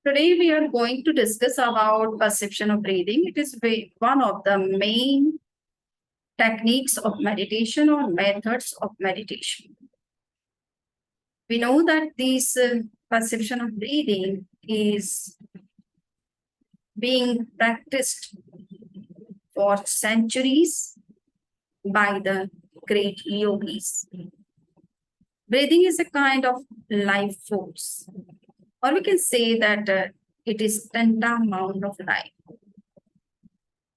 Today we are going to discuss about perception of breathing. It is one of the main techniques of meditation or methods of meditation. We know that this perception of breathing is being practiced for centuries by the great yogis. Breathing is a kind of life force, or we can say that it is tantamount of life.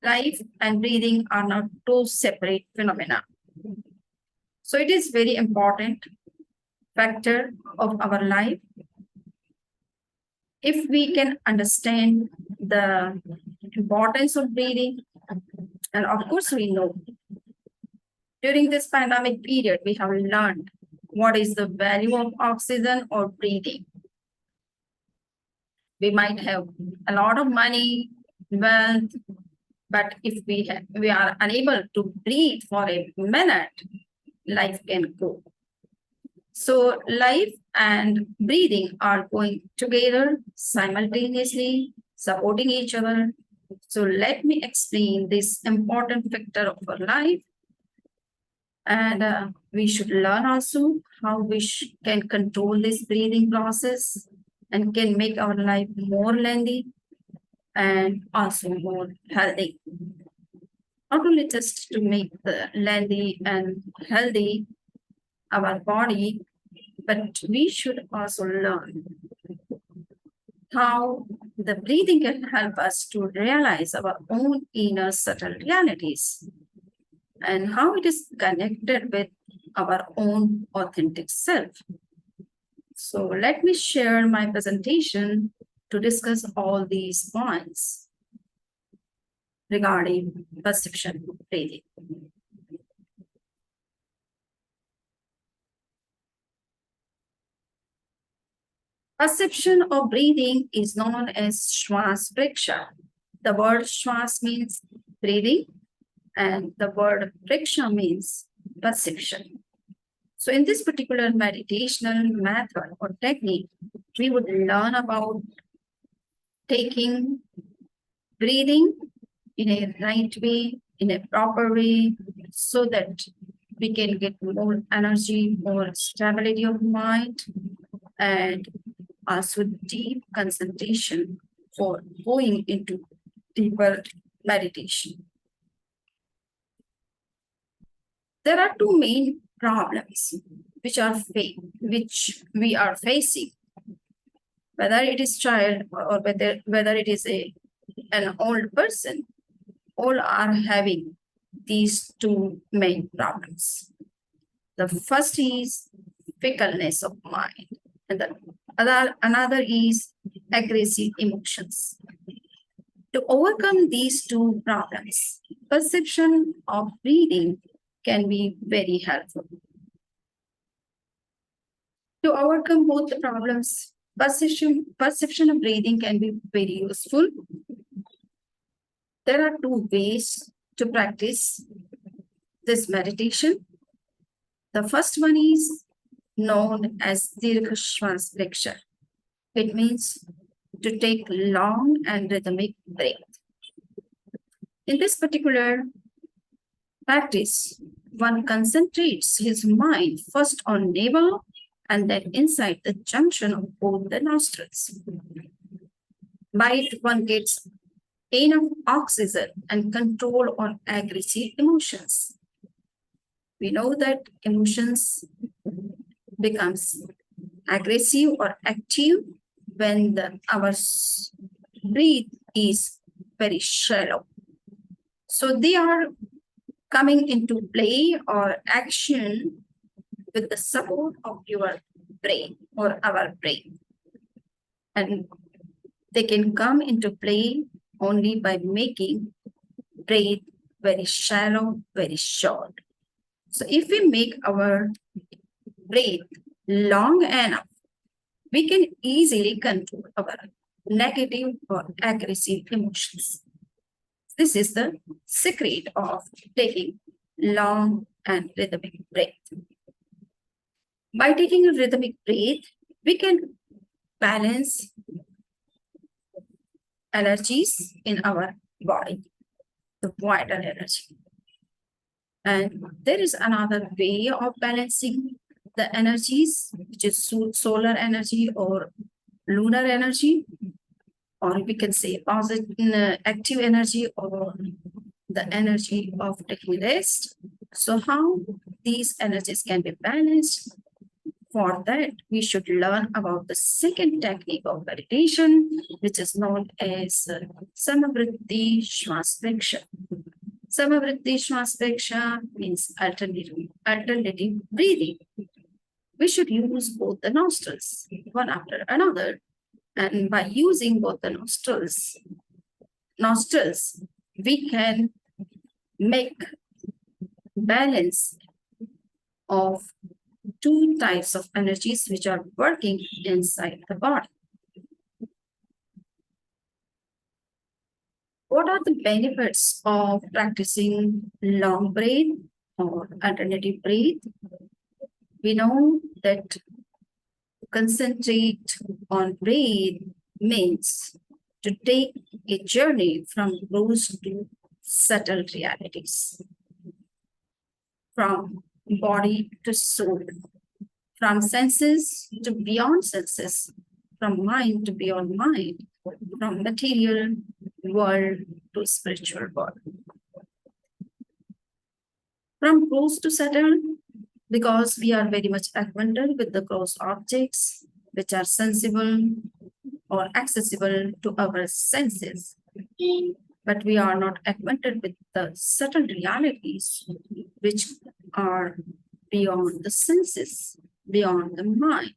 Life and breathing are not two separate phenomena. So it is very important factor of our life. If we can understand the importance of breathing, and of course we know during this pandemic period, we have learned what is the value of oxygen or breathing. We might have a lot of money, wealth, but if we are unable to breathe for a minute, life can go. So life and breathing are going together simultaneously, supporting each other. So let me explain this important factor of our life. And we should learn also how we can control this breathing process and can make our life more lengthy and also more healthy. Not only just to make the lengthy and healthy our body, but we should also learn how the breathing can help us to realize our own inner subtle realities and how it is connected with our own authentic self. So let me share my presentation to discuss all these points regarding perception breathing. Perception of breathing is known as Shwas Preksha. The word Shwas means breathing, and the word Preksha means perception. So, in this particular meditational method or technique, we would learn about taking breathing in a right way, in a proper way, so that we can get more energy, more stability of mind, and also deep concentration for going into deeper meditation. There are two main problems which we are facing, whether it is child or whether it is an old person. All are having these two main problems. The first is fickleness of mind, and the another is aggressive emotions. To overcome these two problems, perception of breathing can be very helpful. To overcome both the problems, perception of breathing can be very useful. There are two ways to practice this meditation. The first one is known as Dirgha Shwas Preksha. It means to take long and rhythmic breath. In this particular practice, one concentrates his mind first on navel and then inside the junction of both the nostrils. By it, one gets enough oxygen and control on aggressive emotions. We know that emotions becomes aggressive or active when our breath is very shallow. So they are coming into play or action with the support of your brain or our brain. And they can come into play only by making breath very shallow, very short. So if we make our breath long enough, we can easily control our negative or aggressive emotions. This is the secret of taking long and rhythmic breath. By taking a rhythmic breath, we can balance energies in our body, the vital energy. And there is another way of balancing the energies, which is solar energy or lunar energy, or we can say positive, active energy, or the energy of taking rest. So, how these energies can be balanced? For that, we should learn about the second technique of meditation, which is known as Samavritti Shwas Preksha. Samavritti Shwas Preksha means alternative breathing. We should use both the nostrils, one after another, and by using both the nostrils, we can make balance of two types of energies which are working inside the body. What are the benefits of practicing long breath or alternative breath? We know that to concentrate on breath means to take a journey from gross to subtle realities, from body to soul, from senses to beyond senses, from mind to beyond mind, from material world to spiritual world. From gross to subtle, because we are very much acquainted with the gross objects which are sensible or accessible to our senses, but we are not acquainted with the subtle realities which are beyond the senses, beyond the mind.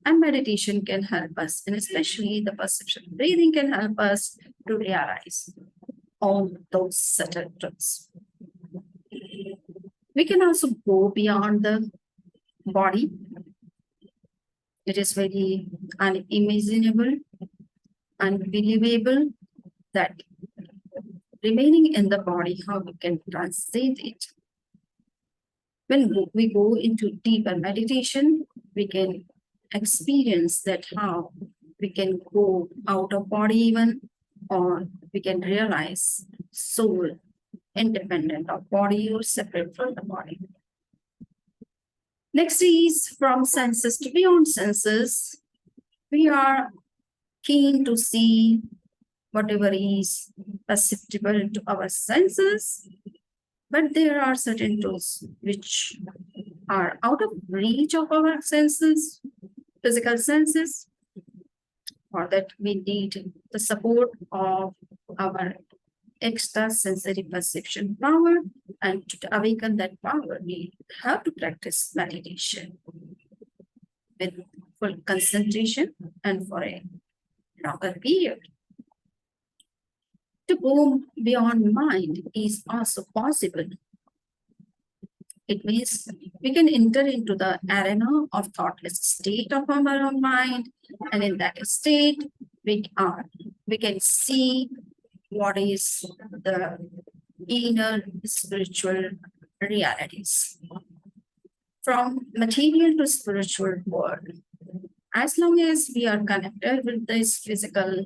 And meditation can help us, and especially the perception of breathing can help us to realize all those subtle truths. We can also go beyond the body. It is very unimaginable, unbelievable that remaining in the body, how we can translate it. When we go into deeper meditation, we can experience that how we can go out of body even, or we can realize soul independent of body or separate from the body. Next is from senses to beyond senses. We are keen to see whatever is perceptible to our senses, but there are certain tools which are out of reach of our senses, physical senses, for that we need the support of our extrasensory perception power, and to awaken that power, we have to practice meditation with full concentration and for a longer period. To go beyond mind is also possible. It means we can enter into the arena of thoughtless state of our own mind, and in that state, we can see what is the inner spiritual realities. From material to spiritual world, as long as we are connected with this physical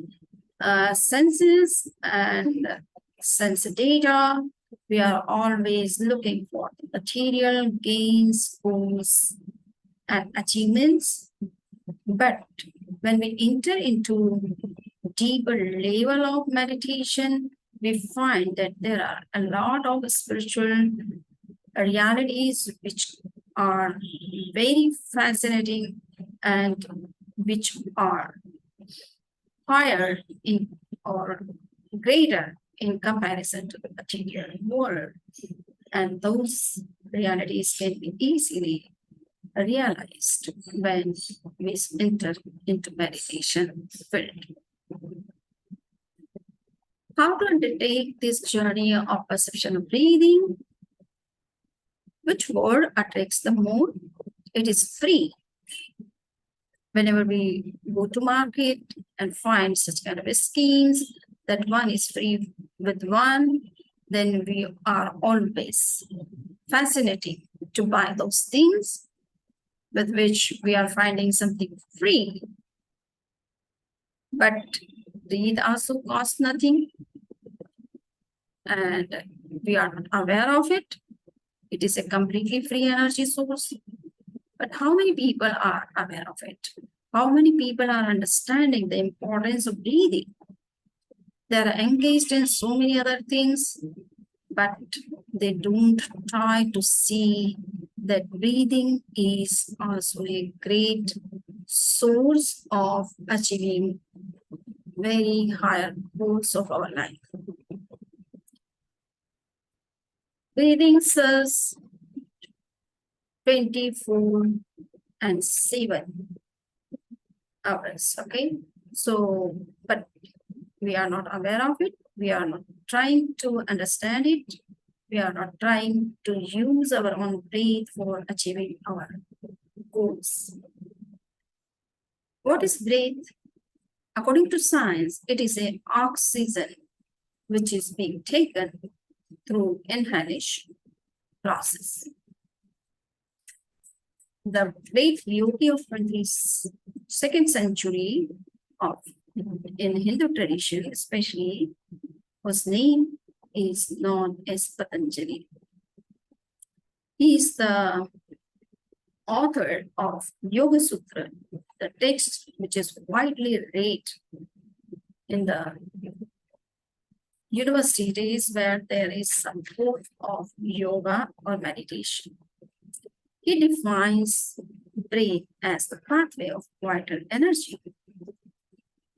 senses and sense data, we are always looking for material gains, goals, and achievements. But when we enter into deeper level of meditation, we find that there are a lot of spiritual realities which are very fascinating and which are higher in or greater in comparison to the material world. And those realities can be easily realized when we enter into meditation field. How to undertake this journey of perception of breathing? Which word attracts the more? It is free. Whenever we go to market and find such kind of schemes that one is free with one, then we are always fascinating to buy those things with which we are finding something free. But breathe also costs nothing, and we are not aware of it. It is a completely free energy source. But how many people are aware of it? How many people are understanding the importance of breathing? They are engaged in so many other things, but they don't try to see that breathing is also a great source of achieving very higher goals of our life. Breathing serves 24 and 7 hours. Okay. So, but we are not aware of it. We are not trying to understand it. We are not trying to use our own breath for achieving our goals. What is breath? According to science, it is an oxygen which is being taken through inhalation process. The great yogi of 22nd century of in Hindu tradition, especially, whose name is known as Patanjali. He is the author of Yoga Sutra, the text which is widely read in the universities where there is some proof of yoga or meditation. He defines breath as the pathway of vital energy.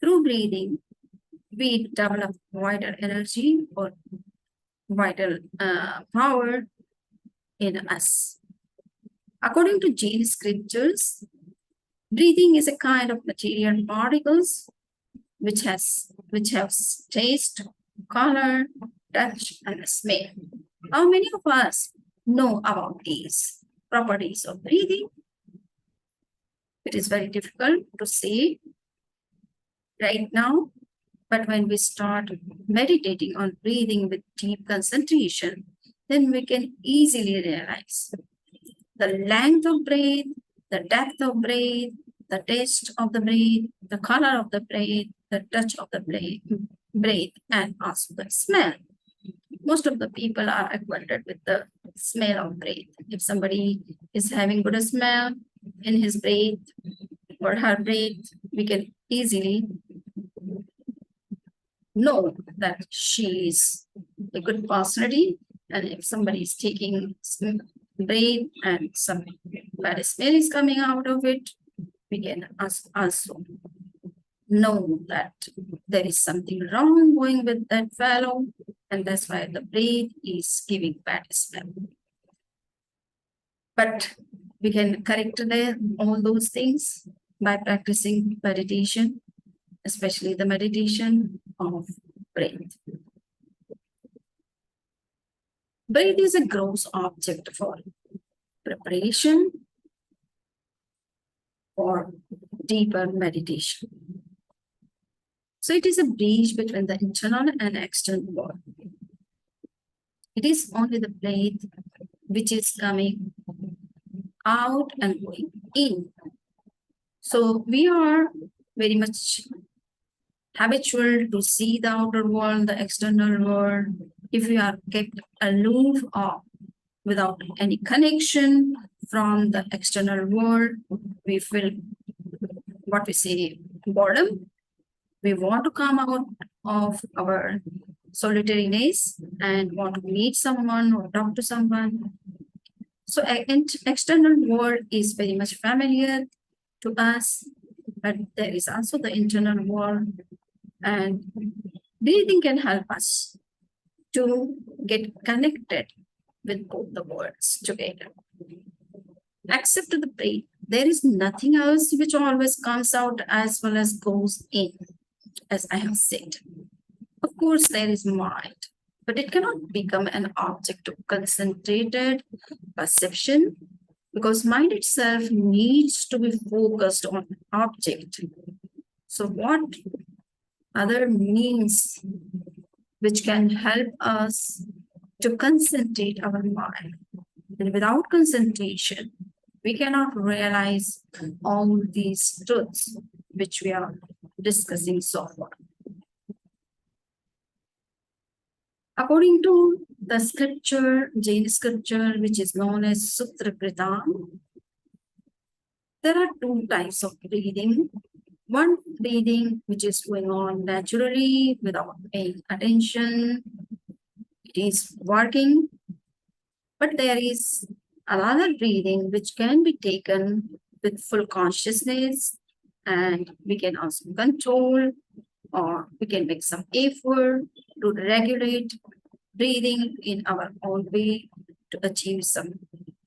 Through breathing, we develop vital energy or vital power in us. According to Jain scriptures, breathing is a kind of material particles which have taste, color, touch, and smell. How many of us know about these properties of breathing? It is very difficult to say right now, but when we start meditating on breathing with deep concentration, then we can easily realize the length of breath, the depth of breath, the taste of the breath, the color of the breath, the touch of the breath, and also the smell. Most of the people are acquainted with the smell of breath. If somebody is having good smell in his breath or her breath, we can easily know that she is a good personality. And if somebody is taking breath and some bad smell is coming out of it, we can also know that there is something wrong going with that fellow, and that's why the breath is giving bad smell. But we can correct all those things by practicing meditation, especially the meditation of breath. Breath is a gross object for preparation for deeper meditation. So it is a bridge between the internal and external world. It is only the breath which is coming out and going in. So we are very much habitual to see the outer world, the external world. If we are kept aloof or without any connection from the external world, we feel what we say boredom. We want to come out of our solitariness and want to meet someone or talk to someone. So external world is very much familiar to us, but there is also the internal world, and breathing can help us to get connected with both the worlds together. Except the breath, there is nothing else which always comes out as well as goes in, as I have said. Of course, there is mind, but it cannot become an object of concentrated perception because mind itself needs to be focused on object. So what other means which can help us to concentrate our mind? And without concentration, we cannot realize all these truths which we are discussing so far. According to the scripture, Jain scripture, which is known as Sutra Kritam, there are two types of breathing. One breathing which is going on naturally without paying attention, it is working, but there is another breathing which can be taken with full consciousness, and we can also control or we can make some effort to regulate breathing in our own way to achieve some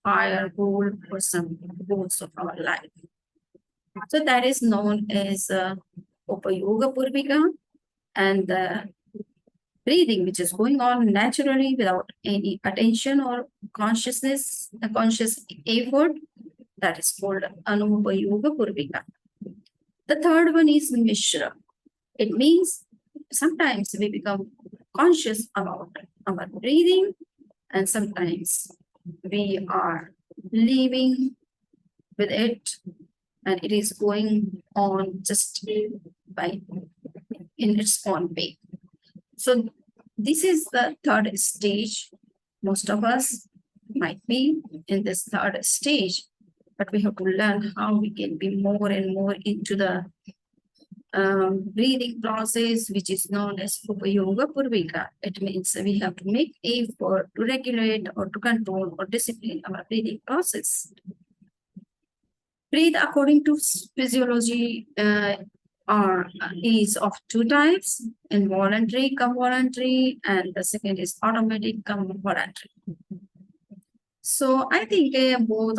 higher goal or some goals of our life. So that is known as Upayoga Purvika, and the breathing which is going on naturally without any attention or consciousness, a conscious effort, that is called Anupayoga Purvika. The third one is Mishra. It means sometimes we become conscious about our breathing, and sometimes we are living with it, and it is going on just by in its own way. So this is the third stage. Most of us might be in this third stage, but we have to learn how we can be more and more into the breathing process, which is known as Upayoga Purvika. It means we have to make effort to regulate or to control or discipline our breathing process. Breathe according to physiology is of two types: involuntary, come voluntary, and the second is automatic, come voluntary. So I think both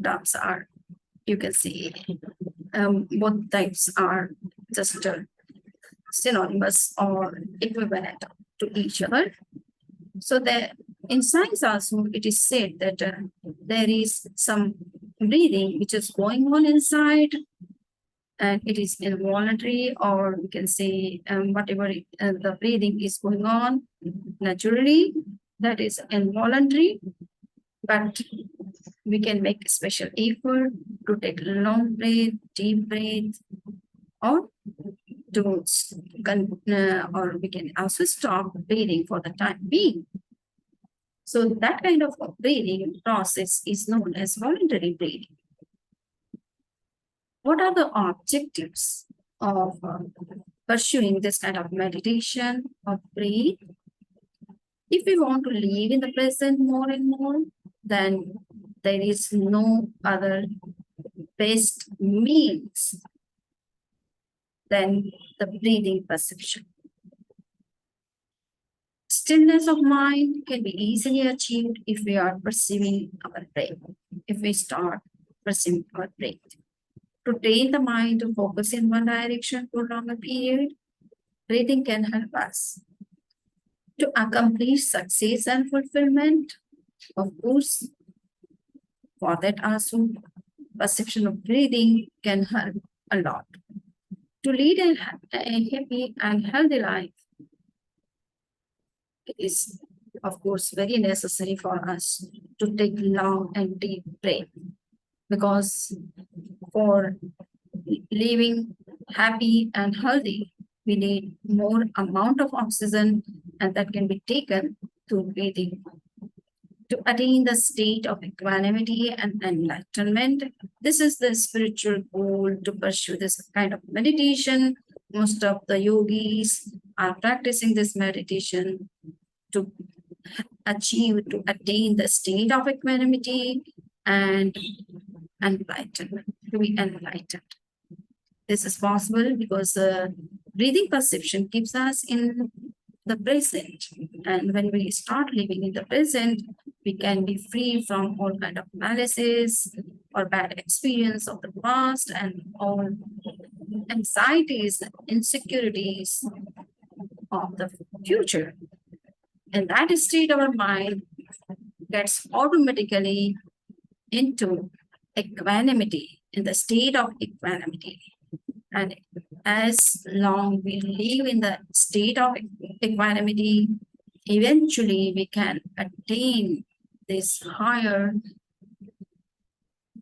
terms are, you can see, both types are just synonymous or equivalent to each other. So in science also it is said that there is some breathing which is going on inside, and it is involuntary, or we can say whatever the breathing is going on naturally, that is involuntary, but we can make special effort to take long breath, deep breath, or or we can also stop breathing for the time being. So that kind of breathing process is known as voluntary breathing. What are the objectives of pursuing this kind of meditation or breathe? If we want to live in the present more and more, then there is no other best means than the breathing perception. Stillness of mind can be easily achieved if we are perceiving our breath, if we start perceiving our breath. To train the mind to focus in one direction for a longer period, breathing can help us. To accomplish success and fulfillment, of course, for that also, perception of breathing can help a lot. To lead a happy and healthy life, it is, of course, very necessary for us to take long and deep breath, because for living happy and healthy, we need more amount of oxygen, and that can be taken through breathing. To attain the state of equanimity and enlightenment, this is the spiritual goal to pursue this kind of meditation. Most of the yogis are practicing this meditation to to attain the state of equanimity and enlightenment, to be enlightened. This is possible because breathing perception keeps us in the present. And when we start living in the present, we can be free from all kind of malices or bad experience of the past and all anxieties, insecurities of the future. In that state, our mind gets automatically into equanimity, in the state of equanimity. And as long we live in the state of equanimity, eventually we can attain this higher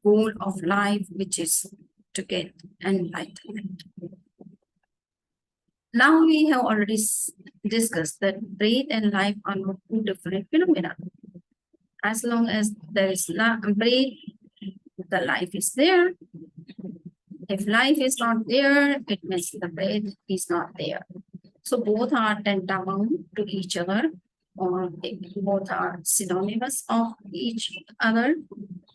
goal of life, which is to get enlightenment. Now we have already discussed that breath and life are not two different phenomena. As long as there is breath, the life is there. If life is not there, it means the breath is not there. So both are tantamount to each other, or both are synonymous of each other.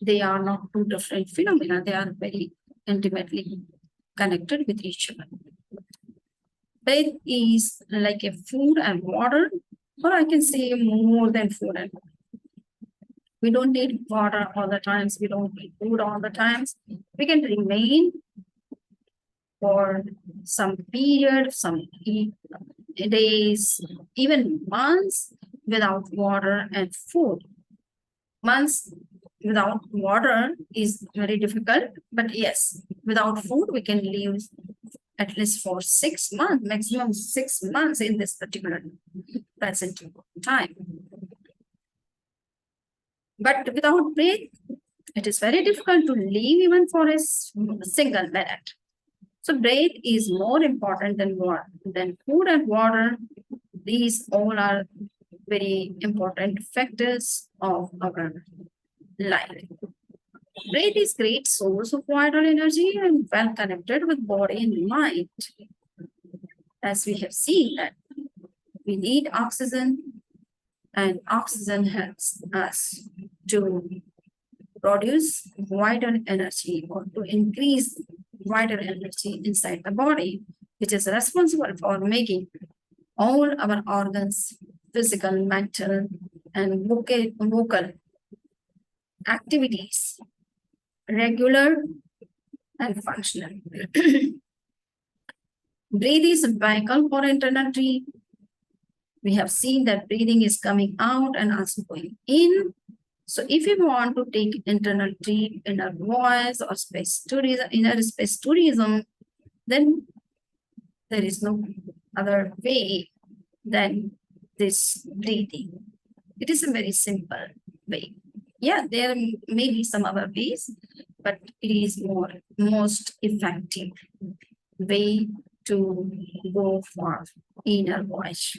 They are not two different phenomena. They are very intimately connected with each other. Breath is like a food and water, or I can say more than food and water. We don't need water all the times. We don't need food all the times. We can remain for some period, some days, even months without water and food. Months without water is very difficult, but yes, without food, we can live at least for 6 months, maximum 6 months in this particular present time. But without breath, it is very difficult to live even for a single minute. So breath is more important than water, than food and water. These all are very important factors of our life. Breath is great source of vital energy and well connected with body and mind. As we have seen that we need oxygen, and oxygen helps us to produce vital energy or to increase vital energy inside the body, which is responsible for making all our organs, physical, mental, and vocal activities regular and functional. Breathe is vital for internal tree. We have seen that breathing is coming out and also going in. So if you want to take internal tree, inner voice, or space tourism, inner space tourism, then there is no other way than this breathing. It is a very simple way. Yeah, there may be some other ways, but it is most effective way to go for inner voice.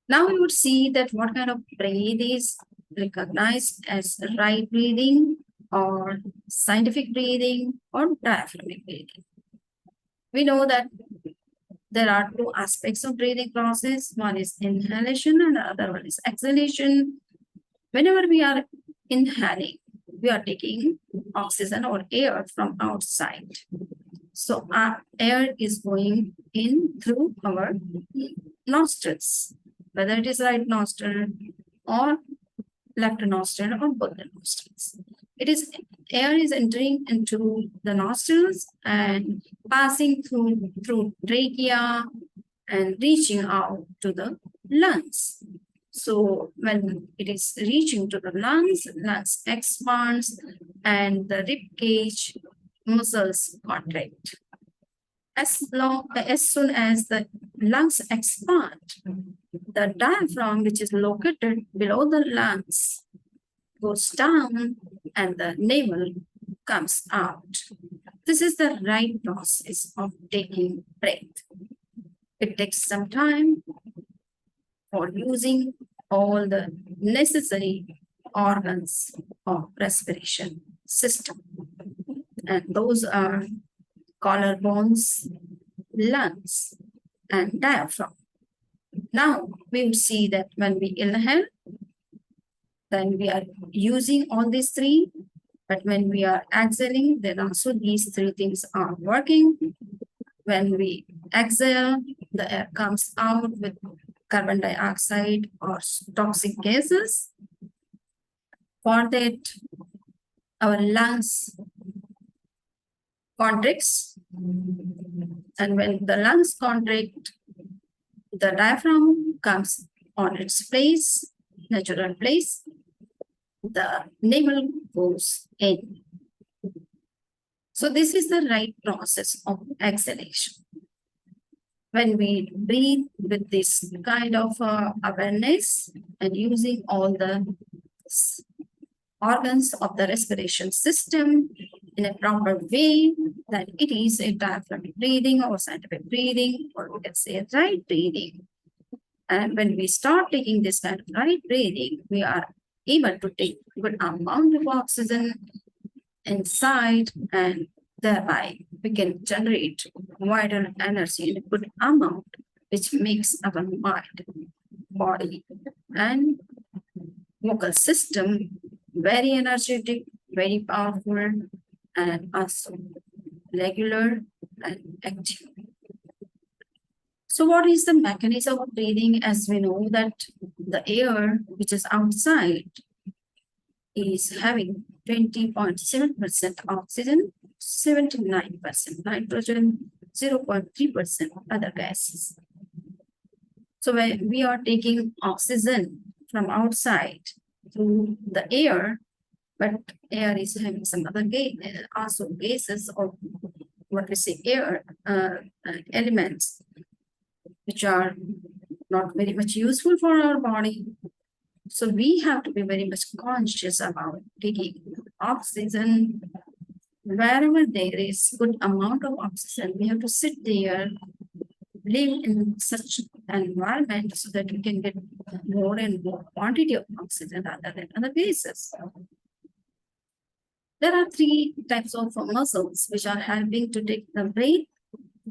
Now we would see that what kind of breath is recognized as right breathing or scientific breathing or diaphragmatic breathing. We know that there are two aspects of breathing process. One is inhalation and the other one is exhalation. Whenever we are inhaling, we are taking oxygen or air from outside. So our air is going in through our nostrils, whether it is right nostril or left nostril or both the nostrils. It is air is entering into the nostrils and passing through trachea and reaching out to the lungs. So when it is reaching to the lungs expands and the rib cage muscles contract. As soon as the lungs expand, the diaphragm, which is located below the lungs, goes down and the navel comes out. This is the right process of taking breath. It takes some time for using all the necessary organs of respiration system. And those are collarbones, lungs, and diaphragm. Now we will see that when we inhale, then we are using all these three. But when we are exhaling, then also these three things are working. When we exhale, the air comes out with carbon dioxide or toxic gases. For that, our lungs contracts. And when the lungs contract, the diaphragm comes on its place, natural place. The navel goes in. So this is the right process of exhalation. When we breathe with this kind of awareness and using all the organs of the respiration system, in a proper way, that it is a diaphragmatic breathing or scientific breathing, or we can say right breathing. And when we start taking this kind of right breathing, we are able to take good amount of oxygen inside, and thereby we can generate vital energy in a good amount, which makes our mind, body, and vocal system very energetic, very powerful, and also regular and active. So, what is the mechanism of breathing? As we know that the air which is outside is having 20.7% oxygen, 79% nitrogen, 0.3% other gases. So when we are taking oxygen from outside through the air, but air is having some other also gases, or what we say air elements, which are not very much useful for our body. So we have to be very much conscious about taking oxygen wherever there is good amount of oxygen. We have to sit there, live in such an environment so that we can get more and more quantity of oxygen rather than other gases. There are three types of muscles which are helping to take the breath.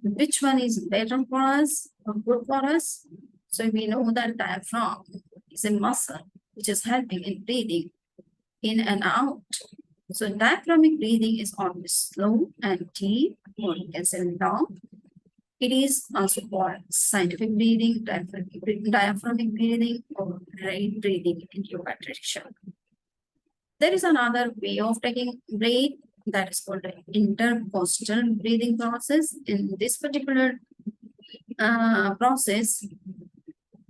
Which one is better for us or good for us? So we know that diaphragm is a muscle which is helping in breathing in and out. So diaphragmatic breathing is always slow and deep, or you can say long. It is also called scientific breathing, diaphragmatic breathing, or right breathing in yoga tradition. There is another way of taking breath that is called the intercostal breathing process. In this particular process,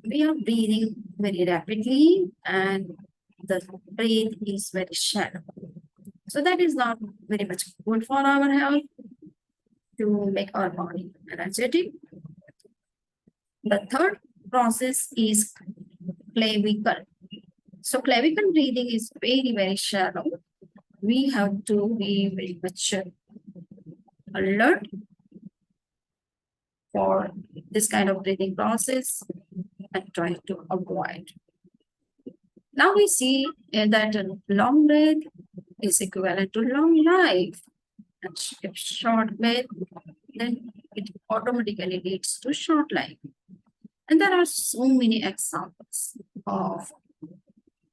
we are breathing very rapidly and the breath is very shallow. So that is not very much good for our health to make our body energetic. The third process is clavicle. So clavicle breathing is very, very shallow. We have to be very much alert for this kind of breathing process and try to avoid. Now we see that a long breath is equivalent to long life. And if short breath, then it automatically leads to short life. And there are so many examples of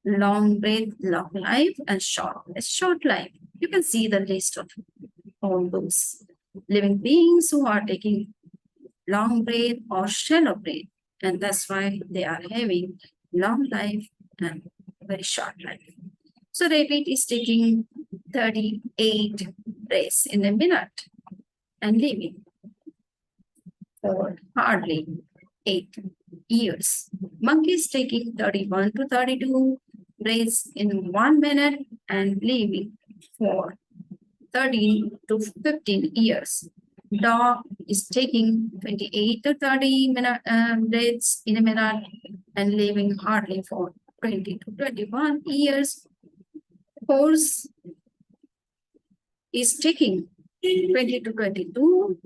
long breath, long life, and short life. You can see the list of all those living beings who are taking long breath or shallow breath, and that's why they are having long life and very short life. So rabbit is taking 38 breaths in a minute and living for hardly 8 years. Monkey is taking 31 to 32 breaths in 1 minute and living for 13 to 15 years. Dog is taking 28 to 30 breaths in a minute and living hardly for 20 to 21 years. Horse is taking 20 to 22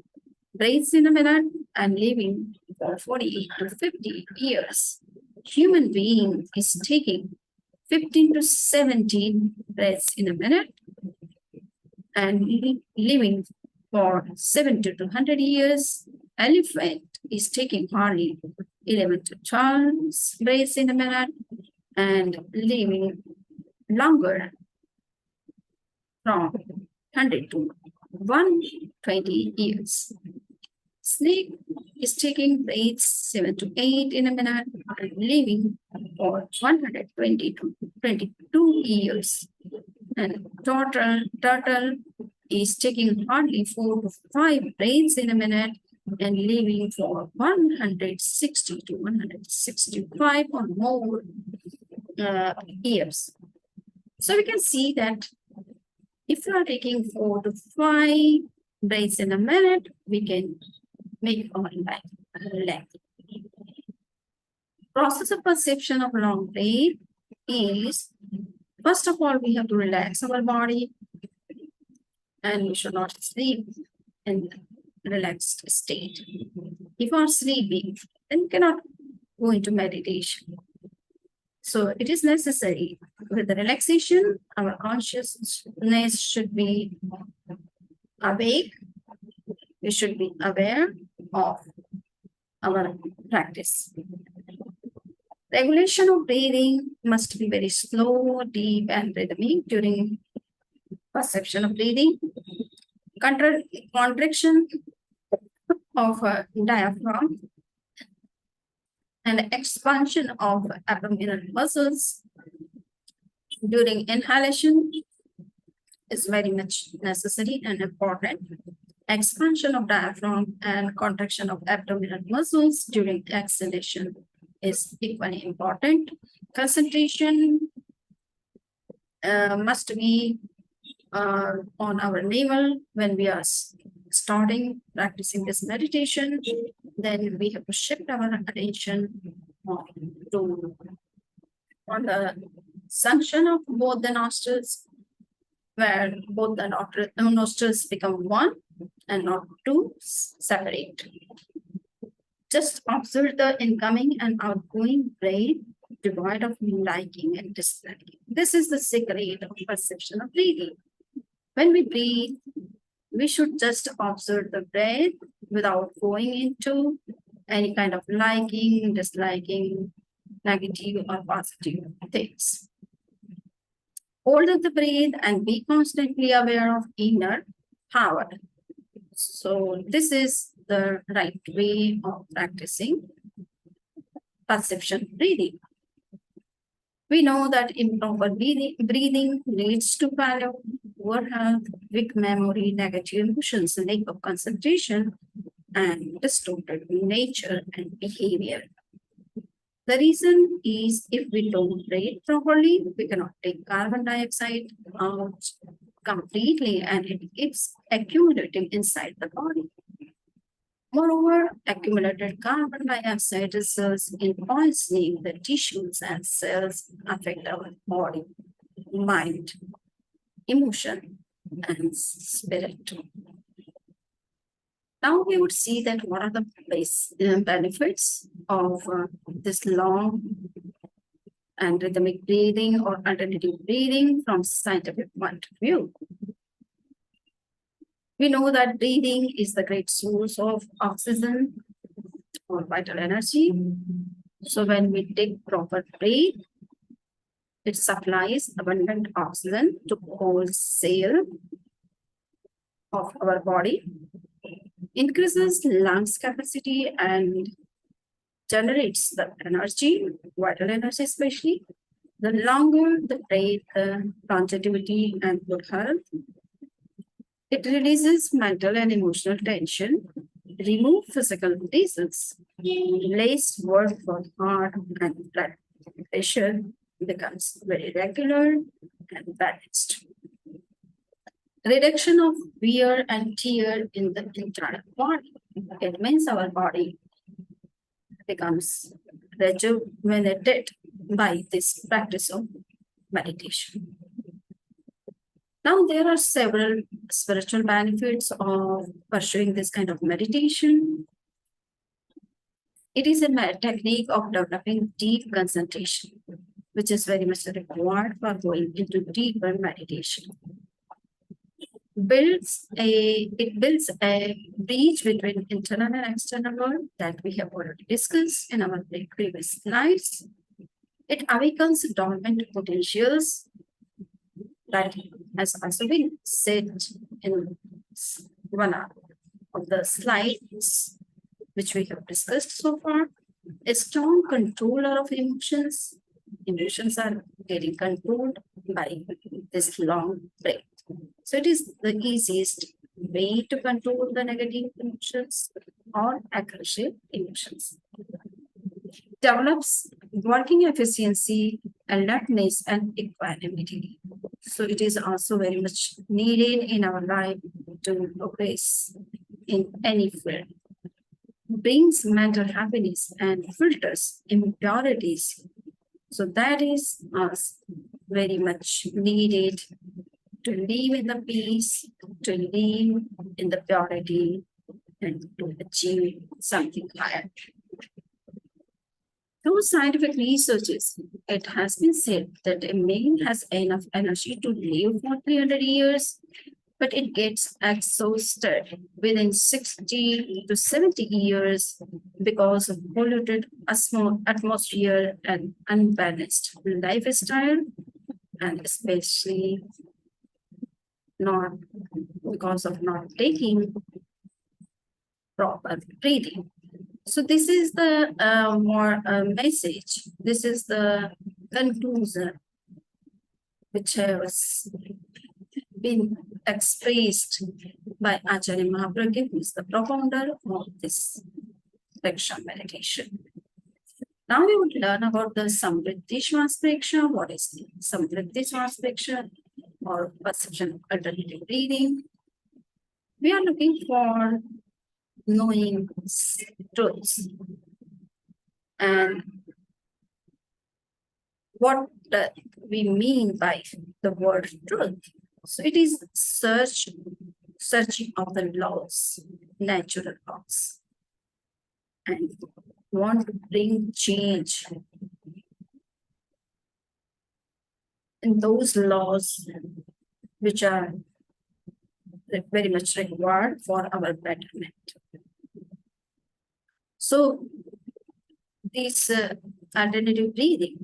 breaths in a minute and living for 48 to 50 years. Human being is taking 15 to 17 breaths in a minute and living for 70 to 100 years. Elephant is taking hardly 11 to 12 breaths in a minute and living longer from 100 to 120 years. Snake is taking breaths 7 to 8 in a minute and living for 120 to 22 years. And turtle is taking hardly 4 to 5 breaths in a minute and living for 160 to 165 or more years. So we can see that if you are taking 4 to 5 breaths in a minute, we can make our life lengthy. Process of perception of long breath is, first of all, we have to relax our body and we should not sleep in relaxed state. If we are sleeping, then we cannot go into meditation. So it is necessary with the relaxation, our consciousness should be awake. We should be aware of our practice. Regulation of breathing must be very slow, deep, and rhythmic during perception of breathing. Contraction of diaphragm and expansion of abdominal muscles during inhalation is very much necessary and important. Expansion of diaphragm and contraction of abdominal muscles during exhalation is equally important. Concentration must be on our navel when we are starting practicing this meditation. Then we have to shift our attention to on the junction of both the nostrils, where both the nostrils become one and not two separate. Just observe the incoming and outgoing breath devoid of liking and disliking. This is the secret of perception of breathing. When we breathe, we should just observe the breath without going into any kind of liking, disliking, negative or positive things. Hold the breath and be constantly aware of inner power. So this is the right way of practicing perception breathing. We know that improper breathing leads to failure, poor health, weak memory, negative emotions, lack of concentration, and distorted nature and behavior. The reason is if we don't breathe properly, we cannot take carbon dioxide out completely and it keeps accumulating inside the body. Moreover, accumulated carbon dioxide results in poisoning the tissues and cells, affect our body, mind, emotion, and spirit. Now we would see that what are the benefits of this long and rhythmic breathing or alternative breathing from scientific point of view. We know that breathing is the great source of oxygen or vital energy. So when we take proper breath, it supplies abundant oxygen to whole cell of our body, increases lungs capacity and generates the energy, vital energy especially. The longer the breath, the longevity and good health. It releases mental and emotional tension, remove physical diseases, less work for heart and blood pressure becomes very regular and balanced. Reduction of wear and tear in the entire body. It means our body becomes rejuvenated by this practice of meditation. Now, there are several spiritual benefits of pursuing this kind of meditation. It is a technique of developing deep concentration, which is very much required for going into deeper meditation. It builds a bridge between internal and external world that we have already discussed in our previous slides. It awakens dormant potentials that has also been said in one of the slides which we have discussed so far. A strong controller of emotions. Emotions are getting controlled by this long breath. So it is the easiest way to control the negative emotions or aggressive emotions. Develops working efficiency, alertness, and equanimity. So it is also very much needed in our life to progress in any field. Brings mental happiness and filters impurities. So that is very much needed to live in the peace to live in the purity and to achieve something higher. Through scientific researches, it has been said that a male has enough energy to live for 300 years, but it gets exhausted within 60 to 70 years because of polluted atmosphere and unbalanced lifestyle, and especially not because of not taking proper breathing. So this is the more message. This is the conclusion which has been expressed by Acharya Mahapragya, who is the propounder of this Preksha meditation. Now we would learn about the Samriddhi Shwas Preksha. What is the Samriddhi Shwas Preksha or perception of alternative breathing? We are looking for knowing truths. And what we mean by the word truth? So it is searching of the laws, natural laws, and want to bring change in those laws which are very much required for our betterment. So this alternative breathing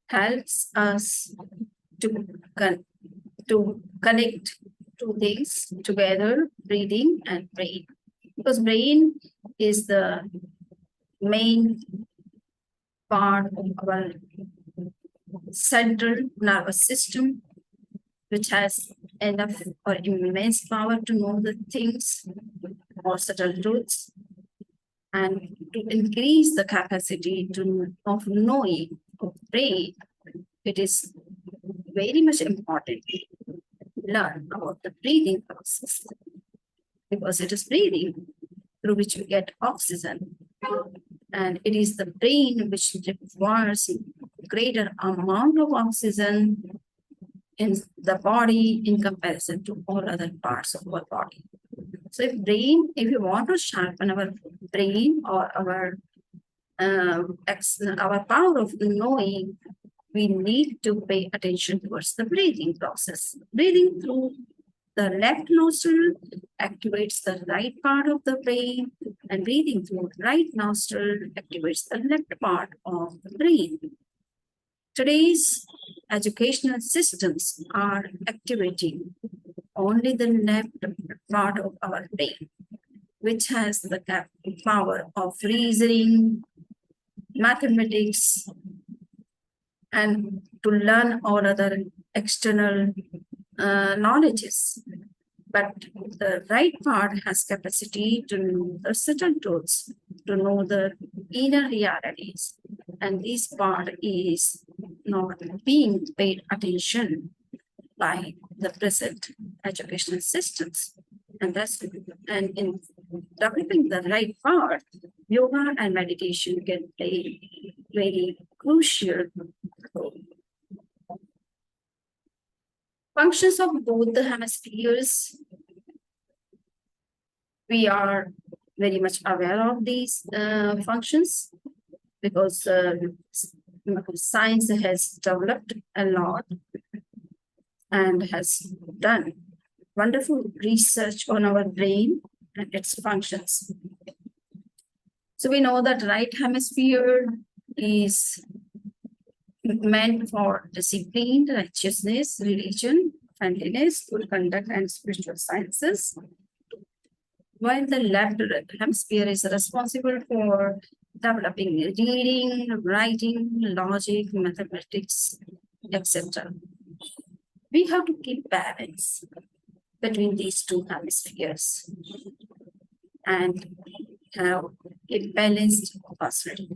helps us to connect two things together, breathing and brain. Because brain is the main part of our central nervous system, which has enough or immense power to know the things or subtle truths, and to increase the capacity of knowing of brain. It is very much important to learn about the breathing process, because it is breathing through which we get oxygen, and it is the brain which requires greater amount of oxygen in the body in comparison to all other parts of our body. So if you want to sharpen our brain or our power of knowing, we need to pay attention towards the breathing process. Breathing through the left nostril activates the right part of the brain, and breathing through right nostril activates the left part of the brain. Today's educational systems are activating only the left part of our brain, which has the power of reasoning, mathematics, and to learn all other external knowledges. But the right part has capacity to know the subtle truths, to know the inner realities. And this part is not being paid attention by the present educational systems. And in developing the right part, yoga and meditation can play very crucial role. Functions of both the hemispheres. We are very much aware of these functions because science has developed a lot and has done wonderful research on our brain and its functions. So we know that right hemisphere is meant for discipline, righteousness, religion, friendliness, good conduct, and spiritual sciences, while the left hemisphere is responsible for developing reading, writing, logic, mathematics, etc. We have to keep balance between these two hemispheres and have a balanced personality.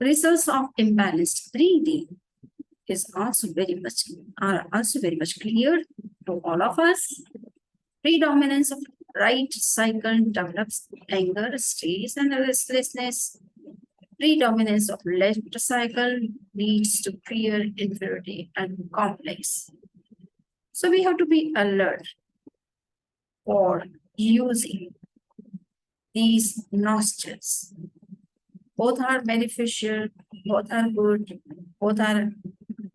Results of imbalanced breathing are also very much clear to all of us. Predominance of right cycle develops anger, stress, and restlessness. Predominance of left cycle leads to fear, inferiority, and complex. So we have to be alert for using these nostrils. Both are beneficial, both are good, both are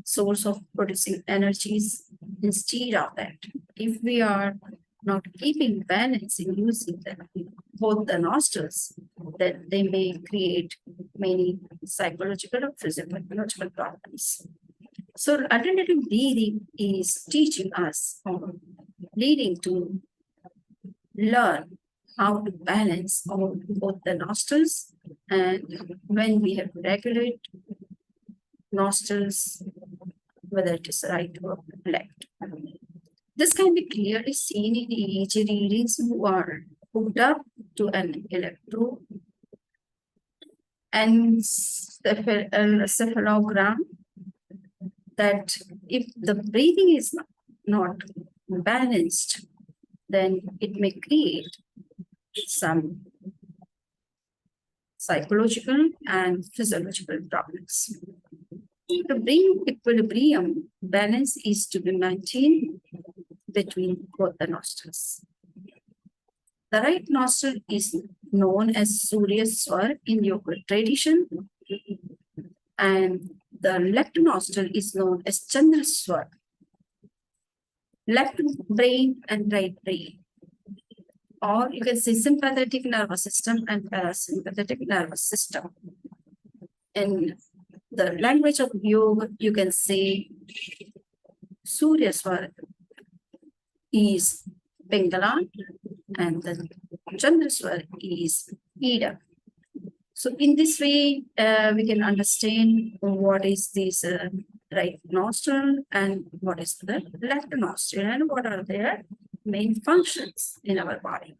source of producing energies. Instead of that, if we are not keeping balance in using them, both the nostrils, then they may create many psychological or physiological problems. So alternative breathing is teaching us or leading to learn how to balance both the nostrils, and when we have to regulate nostrils, whether it is right or left. This can be clearly seen in EEG readings who are hooked up to an electroencephalogram, that if the breathing is not balanced, then it may create some psychological and physiological problems. To bring equilibrium, balance is to be maintained between both the nostrils. The right nostril is known as Surya Swar in yoga tradition, and the left nostril is known as Chandra Swar. Left brain and right brain, or you can say sympathetic nervous system and parasympathetic nervous system. In the language of yoga, you can say Surya Swar is Pingala and the Chandra Swar is Ida. So in this way, we can understand what is this right nostril and what is the left nostril and what are their main functions in our body.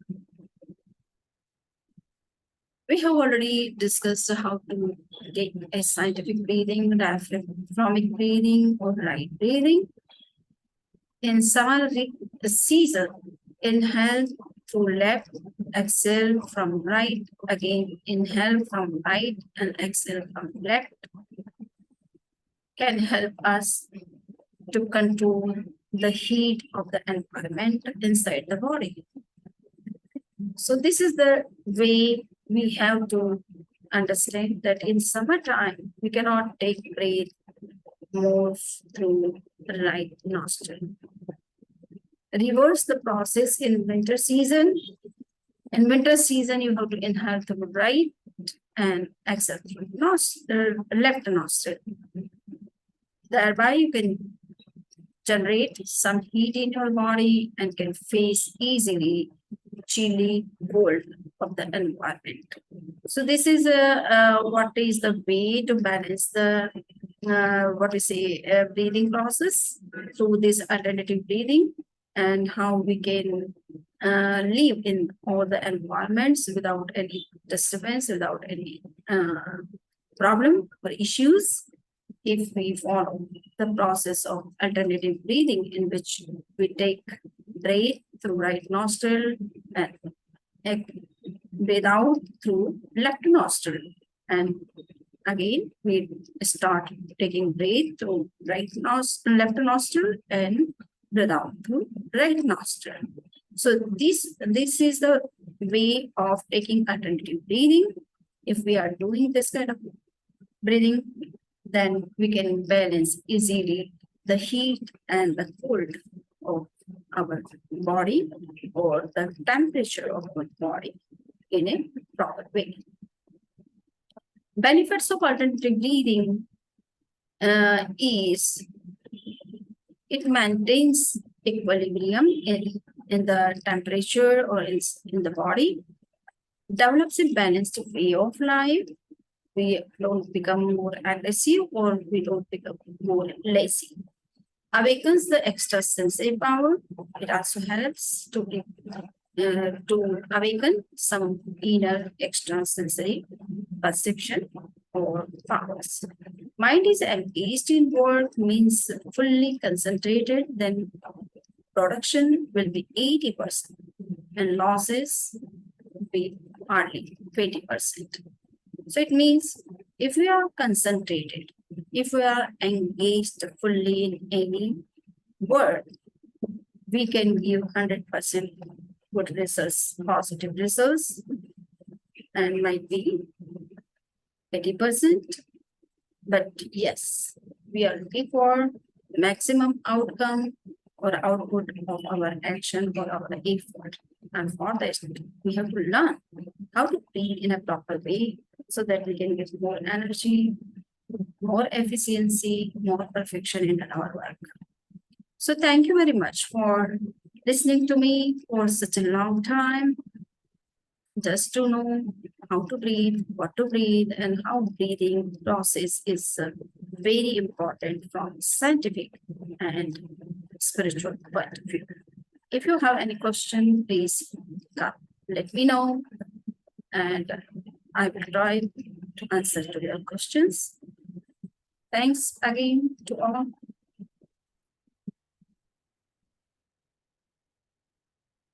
We have already discussed how to get a scientific breathing, diaphragmatic breathing, or right breathing. In summer season, inhale through left, exhale from right, again inhale from right and exhale from left, can help us to control the heat of the environment inside the body. So this is the way we have to understand that in summertime, we cannot take breath more through the right nostril. Reverse the process in winter season. In winter season, you have to inhale through right and exhale through left nostril. Thereby, you can generate some heat in your body and can face easily chilly cold of the environment. So this is what is the way to balance the breathing process through this alternative breathing, and how we can live in all the environments without any disturbance, without any problem or issues, if we follow the process of alternative breathing, in which we take breath through right nostril and breathe out through left nostril. And again, we start taking breath through left nostril and breathe out through right nostril. So this is the way of taking alternative breathing. If we are doing this kind of breathing, then we can balance easily the heat and the cold of our body, or the temperature of our body, in a proper way. Benefits of alternative breathing is it maintains equilibrium in the temperature or in the body, develops a balanced way of life. We don't become more aggressive or we don't become more lazy. Awakens the extrasensory power. It also helps to awaken some inner extrasensory perception or powers. Mind is engaged in work, means fully concentrated, then production will be 80% and losses will be hardly 20%. So it means if we are concentrated, if we are engaged fully in any work, we can give 100% good results, positive results, and might be 80%. But yes, we are looking for maximum outcome or output of our action or our effort. And for this, we have to learn how to breathe in a proper way so that we can get more energy, more efficiency, more perfection in our work. So thank you very much for listening to me for such a long time, just to know how to breathe, what to breathe, and how breathing process is very important from scientific and spiritual point of view. If you have any question, please let me know, and I will try to answer to your questions. Thanks again to all.